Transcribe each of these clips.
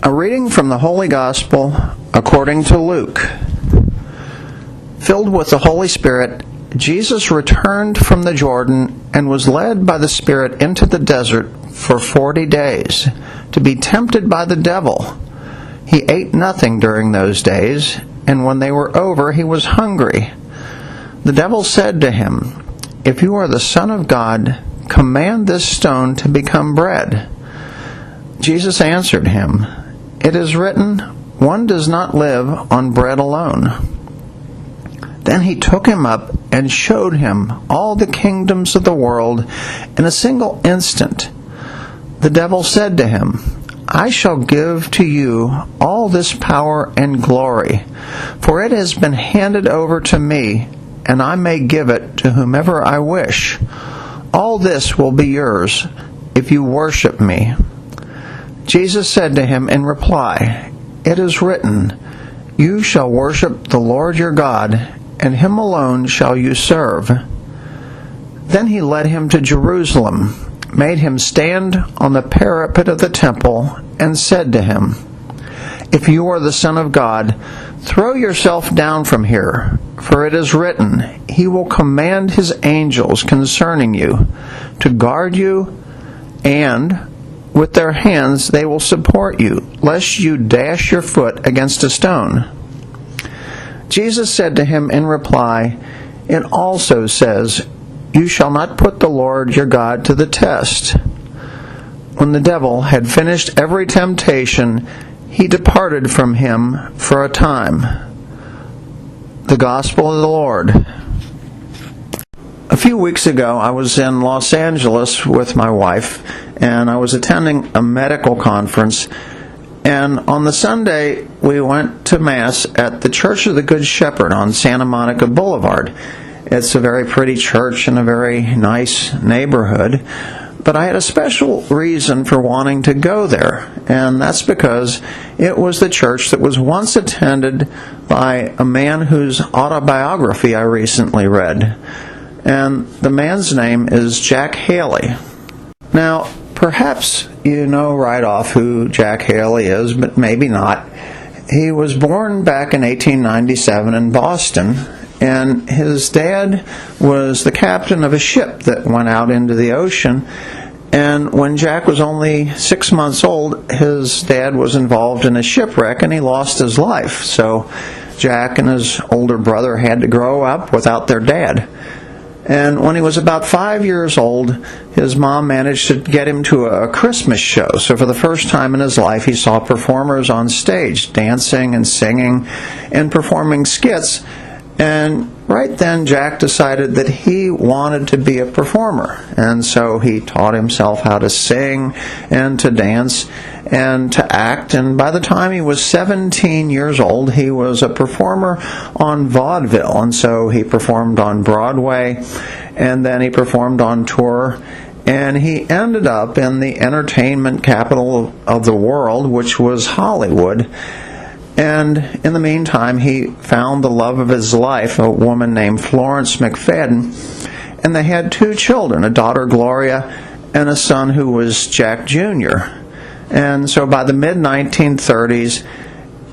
A reading from the Holy Gospel according to Luke. Filled with the Holy Spirit, Jesus returned from the Jordan and was led by the Spirit into the desert for 40 days to be tempted by the devil. He ate nothing during those days, and when they were over, he was hungry. The devil said to him, "If you are the Son of God, command this stone to become bread." Jesus answered him, "It is written, one does not live on bread alone." Then he took him up and showed him all the kingdoms of the world in a single instant. The devil said to him, "I shall give to you all this power and glory, for it has been handed over to me, and I may give it to whomever I wish. All this will be yours if you worship me." Jesus said to him in reply, "It is written, you shall worship the Lord your God, and him alone shall you serve." Then he led him to Jerusalem, made him stand on the parapet of the temple, and said to him, "If you are the Son of God, throw yourself down from here, for it is written, he will command his angels concerning you, to guard you, and with their hands they will support you, lest you dash your foot against a stone." Jesus said to him in reply, "It also says, you shall not put the Lord your God to the test." When the devil had finished every temptation, he departed from him for a time. The Gospel of the Lord. A few weeks ago, I was in Los Angeles with my wife, and I was attending a medical conference. And on the Sunday, we went to Mass at the Church of the Good Shepherd on Santa Monica Boulevard. It's a very pretty church in a very nice neighborhood. But I had a special reason for wanting to go there, and that's because it was the church that was once attended by a man whose autobiography I recently read. And the man's name is Jack Haley. Now, perhaps you know right off who Jack Haley is, but maybe not. He was born back in 1897 in Boston, and his dad was the captain of a ship that went out into the ocean. And when Jack was only 6 months old, his dad was involved in a shipwreck and he lost his life. So Jack and his older brother had to grow up without their dad. And when he was about 5 years old, his mom managed to get him to a Christmas show. So for the first time in his life, he saw performers on stage dancing and singing and performing skits. And right then, Jack decided that he wanted to be a performer. And so he taught himself how to sing and to dance and to act. And by the time he was 17 years old, he was a performer on vaudeville. And so he performed on Broadway, and then he performed on tour. And he ended up in the entertainment capital of the world, which was Hollywood. And in the meantime, he found the love of his life, a woman named Florence McFadden, and they had 2 children, a daughter, Gloria, and a son who was Jack Jr. And so by the mid-1930s,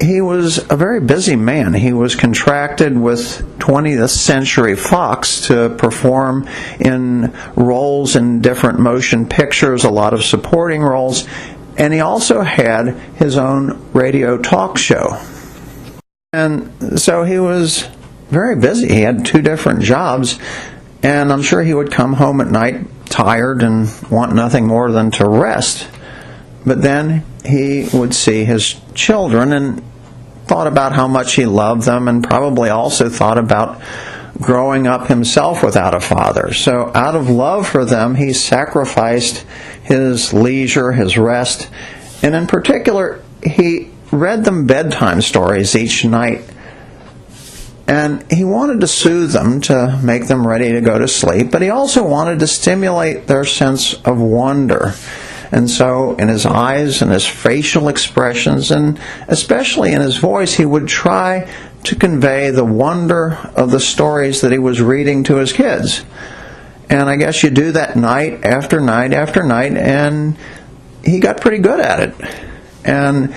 he was a very busy man. He was contracted with 20th Century Fox to perform in roles in different motion pictures, a lot of supporting roles. And he also had his own radio talk show. And so he was very busy. He had 2 different jobs, and I'm sure he would come home at night tired and want nothing more than to rest. But then he would see his children and thought about how much he loved them, and probably also thought about growing up himself without a father. So out of love for them, he sacrificed his leisure, his rest, and in particular, he read them bedtime stories each night. And he wanted to soothe them, to make them ready to go to sleep, but he also wanted to stimulate their sense of wonder. And so in his eyes and his facial expressions, and especially in his voice, he would try to convey the wonder of the stories that he was reading to his kids. And I guess you do that night after night after night, and he got pretty good at it. And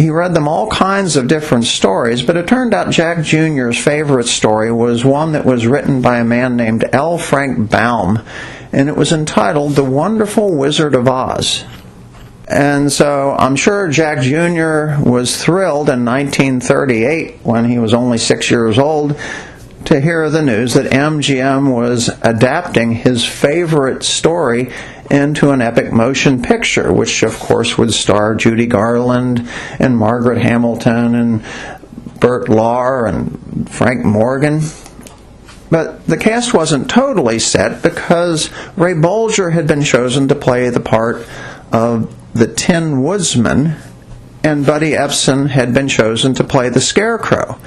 he read them all kinds of different stories, but it turned out Jack Jr.'s favorite story was one that was written by a man named L. Frank Baum, and it was entitled The Wonderful Wizard of Oz. And so I'm sure Jack Jr. was thrilled in 1938, when he was only 6 years old, to hear the news that MGM was adapting his favorite story into an epic motion picture, which of course would star Judy Garland and Margaret Hamilton and Burt Lahr and Frank Morgan. But the cast wasn't totally set because Ray Bolger had been chosen to play the part of the Tin Woodsman, and Buddy Ebsen had been chosen to play the Scarecrow.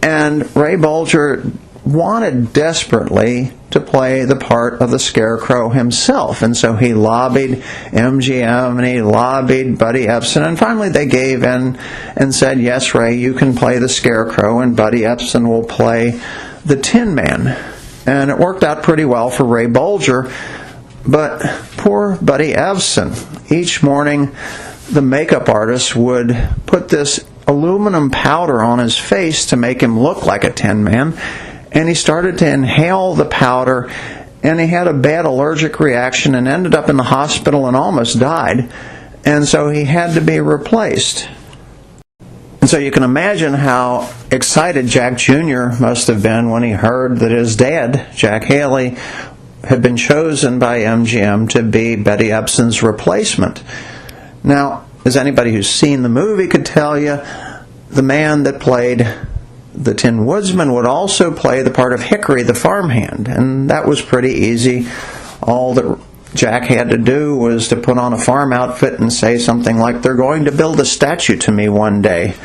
And Ray Bolger wanted desperately to play the part of the Scarecrow himself, and so he lobbied MGM and he lobbied Buddy Ebsen, and finally they gave in and said, yes, Ray, you can play the Scarecrow and Buddy Ebsen will play the Tin Man. And it worked out pretty well for Ray Bolger, but poor Buddy Ebsen. Each morning the makeup artist would put this aluminum powder on his face to make him look like a Tin Man, and he started to inhale the powder, and he had a bad allergic reaction and ended up in the hospital and almost died, and so he had to be replaced. And so you can imagine how excited Jack Jr. must have been when he heard that his dad, Jack Haley, had been chosen by MGM to be Buddy Ebsen's replacement. Now, as anybody who's seen the movie could tell you, the man that played the Tin Woodsman would also play the part of Hickory the farmhand, and that was pretty easy. All that Jack had to do was to put on a farm outfit and say something like, "They're going to build a statue to me one day."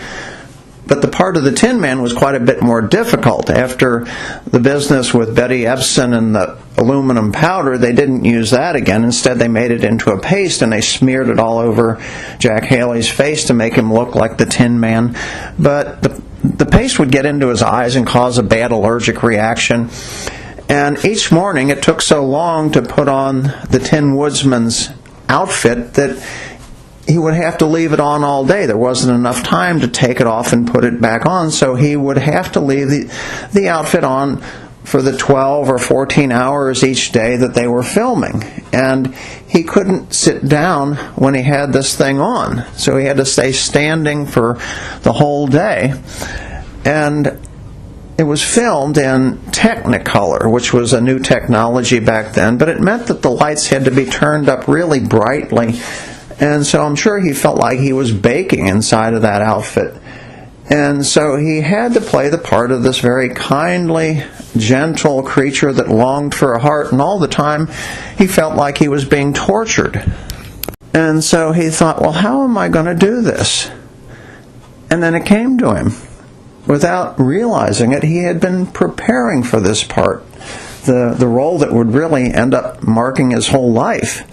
But the part of the Tin Man was quite a bit more difficult. After the business with Buddy Ebsen and the aluminum powder, they didn't use that again. Instead, they made it into a paste and they smeared it all over Jack Haley's face to make him look like the Tin Man. But the paste would get into his eyes and cause a bad allergic reaction. And each morning it took so long to put on the Tin Woodsman's outfit that he would have to leave it on all day. There wasn't enough time to take it off and put it back on, so he would have to leave the outfit on for the 12 or 14 hours each day that they were filming. And he couldn't sit down when he had this thing on, so he had to stay standing for the whole day. And it was filmed in Technicolor, which was a new technology back then, but it meant that the lights had to be turned up really brightly. And so I'm sure he felt like he was baking inside of that outfit. And so he had to play the part of this very kindly, gentle creature that longed for a heart, and all the time he felt like he was being tortured. And so he thought, well, how am I going to do this? And then it came to him. Without realizing it, he had been preparing for this part, the role that would really end up marking his whole life.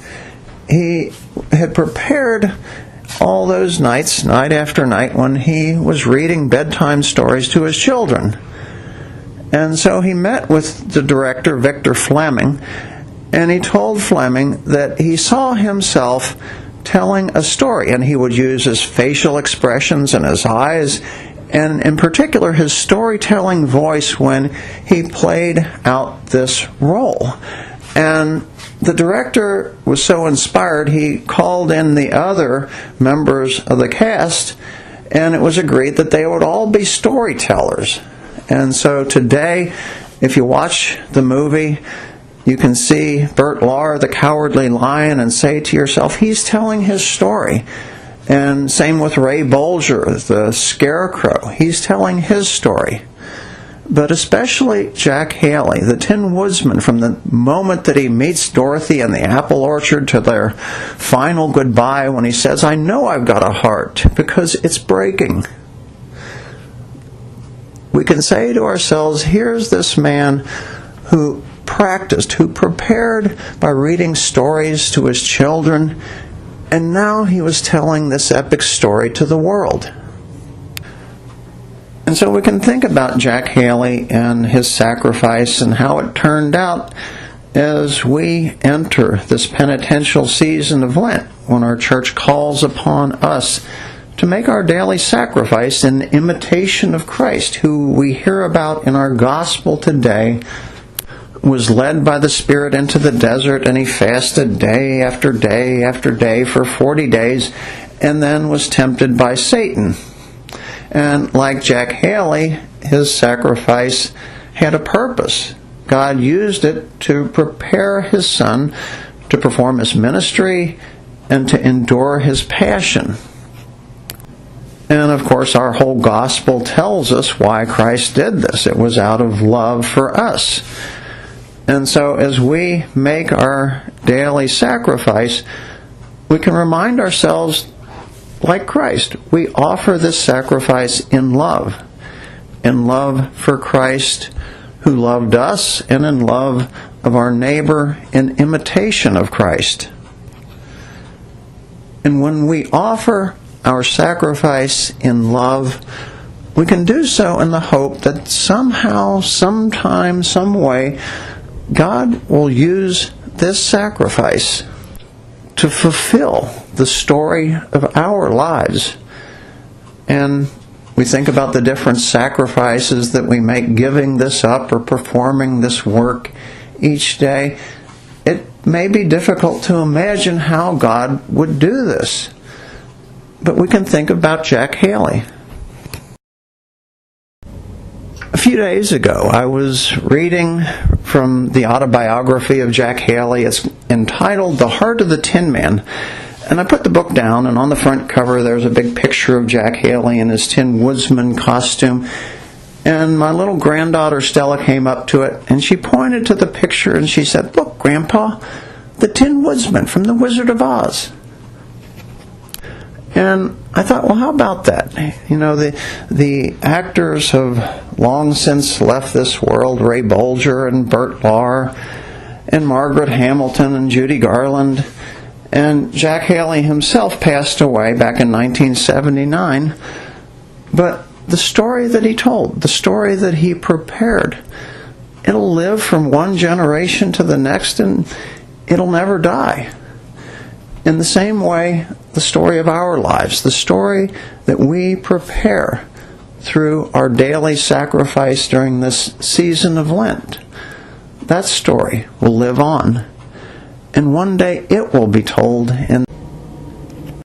He had prepared all those nights, night after night, when he was reading bedtime stories to his children. And so he met with the director, Victor Fleming, and he told Fleming that he saw himself telling a story, and he would use his facial expressions and his eyes, and in particular his storytelling voice when he played out this role. And the director was so inspired, he called in the other members of the cast, and it was agreed that they would all be storytellers. And so today, if you watch the movie, you can see Burt Lahr, the Cowardly Lion, and say to yourself, he's telling his story. And same with Ray Bolger, the Scarecrow. He's telling his story. But especially Jack Haley, the Tin Woodsman, from the moment that he meets Dorothy in the apple orchard to their final goodbye when he says, "I know I've got a heart because it's breaking." We can say to ourselves, here's this man who practiced, who prepared by reading stories to his children, and now he was telling this epic story to the world. And so we can think about Jack Haley and his sacrifice and how it turned out as we enter this penitential season of Lent, when our church calls upon us to make our daily sacrifice in imitation of Christ, who we hear about in our gospel today, was led by the Spirit into the desert, and he fasted day after day after day for 40 days, and then was tempted by Satan. And like Jack Haley, his sacrifice had a purpose. God used it to prepare his Son to perform his ministry and to endure his passion. And of course, our whole gospel tells us why Christ did this. It was out of love for us. And so as we make our daily sacrifice, we can remind ourselves, like Christ, we offer this sacrifice in love for Christ who loved us, and in love of our neighbor, in imitation of Christ. And when we offer our sacrifice in love, we can do so in the hope that somehow, sometime, some way, God will use this sacrifice to fulfill the story of our lives. And we think about the different sacrifices that we make, giving this up or performing this work each day. It may be difficult to imagine how God would do this, but we can think about Jack Haley. A few days ago, I was reading from the autobiography of Jack Haley. It's entitled The Heart of the Tin Man. And I put the book down, and on the front cover there's a big picture of Jack Haley in his Tin Woodsman costume. And my little granddaughter Stella came up to it, and she pointed to the picture and she said, "Look, Grandpa, the Tin Woodsman from The Wizard of Oz." And I thought, well, how about that? You know, the actors have long since left this world. Ray Bolger and Burt Lahr and Margaret Hamilton and Judy Garland. And Jack Haley himself passed away back in 1979. But the story that he told, the story that he prepared, it'll live from one generation to the next, and it'll never die. In the same way, the story of our lives, the story that we prepare through our daily sacrifice during this season of Lent, that story will live on. And one day it will be told in